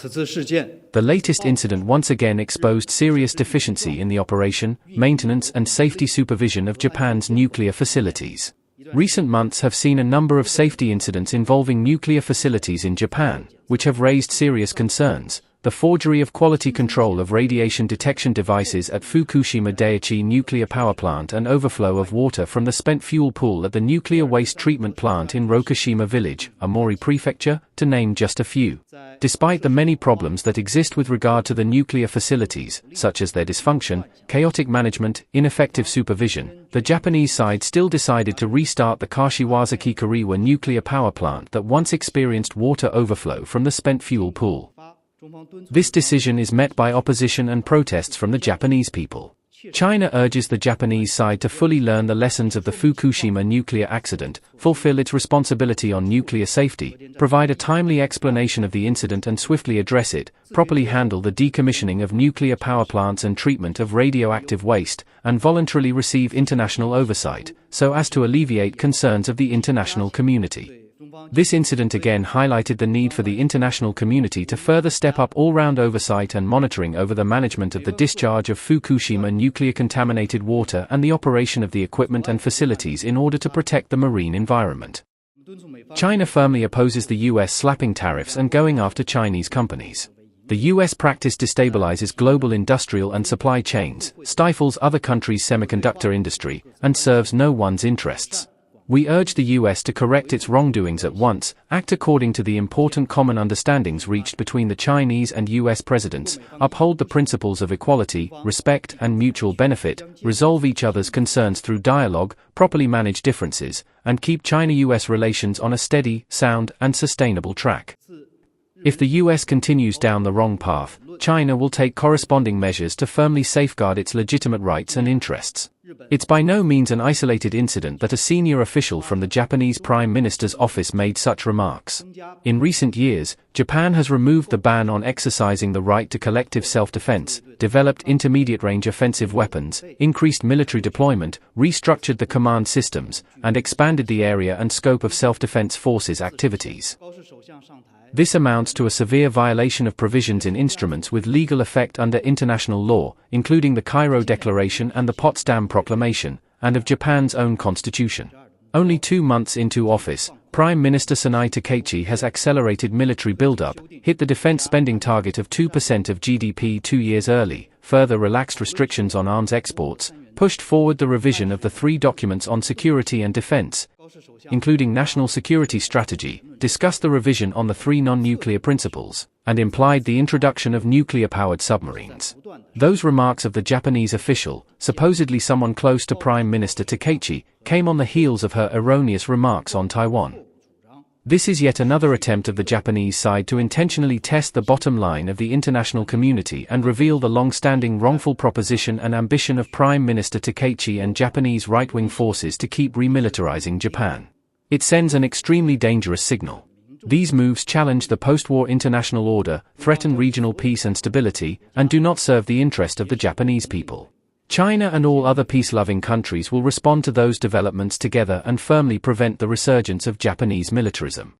The latest incident once again exposed serious deficiency in the operation, maintenance and safety supervision of Japan's nuclear facilities. Recent months have seen a number of safety incidents involving nuclear facilities in Japan, which have raised serious concerns. The forgery of quality control of radiation detection devices at Fukushima Daiichi nuclear power plant and overflow of water from the spent fuel pool at the nuclear waste treatment plant in Rokushima village, Aomori prefecture, to name just a few. Despite the many problems that exist with regard to the nuclear facilities, such as their dysfunction, chaotic management, ineffective supervision, the Japanese side still decided to restart the Kashiwazaki-Kariwa nuclear power plant that once experienced water overflow from the spent fuel pool. This decision is met by opposition and protests from the Japanese people. China urges the Japanese side to fully learn the lessons of the Fukushima nuclear accident, fulfill its responsibility on nuclear safety, provide a timely explanation of the incident and swiftly address it, properly handle the decommissioning of nuclear power plants and treatment of radioactive waste, and voluntarily receive international oversight, so as to alleviate concerns of the international community. This incident again highlighted the need for the international community to further step up all-round oversight and monitoring over the management of the discharge of Fukushima nuclear-contaminated water and the operation of the equipment and facilities in order to protect the marine environment. China firmly opposes the US slapping tariffs and going after Chinese companies. The US practice destabilizes global industrial and supply chains, stifles other countries' semiconductor industry, and serves no one's interests. We urge the US to correct its wrongdoings at once, act according to the important common understandings reached between the Chinese and US presidents, uphold the principles of equality, respect and mutual benefit, resolve each other's concerns through dialogue, properly manage differences, and keep China-US relations on a steady, sound and sustainable track. If the US continues down the wrong path, China will take corresponding measures to firmly safeguard its legitimate rights and interests. It's by no means an isolated incident that a senior official from the Japanese Prime Minister's office made such remarks. In recent years, Japan has removed the ban on exercising the right to collective self-defense, developed intermediate-range offensive weapons, increased military deployment, restructured the command systems, and expanded the area and scope of self-defense forces activities. This amounts to a severe violation of provisions in instruments with legal effect under international law, including the Cairo Declaration and the Potsdam Proclamation, and of Japan's own constitution. Only 2 months into office, Prime Minister Takaichi has accelerated military buildup, hit the defense spending target of 2% of GDP 2 years early, further relaxed restrictions on arms exports, pushed forward the revision of the 3 documents on security and defense, including National Security Strategy, discussed the revision on the 3 non-nuclear principles, and implied the introduction of nuclear-powered submarines. Those remarks of the Japanese official, supposedly someone close to Prime Minister Takaichi, came on the heels of her erroneous remarks on Taiwan. This is yet another attempt of the Japanese side to intentionally test the bottom line of the international community and reveal the long-standing wrongful proposition and ambition of Prime Minister Takaichi and Japanese right-wing forces to keep remilitarizing Japan. It sends an extremely dangerous signal. These moves challenge the post-war international order, threaten regional peace and stability, and do not serve the interest of the Japanese people. China and all other peace-loving countries will respond to those developments together and firmly prevent the resurgence of Japanese militarism.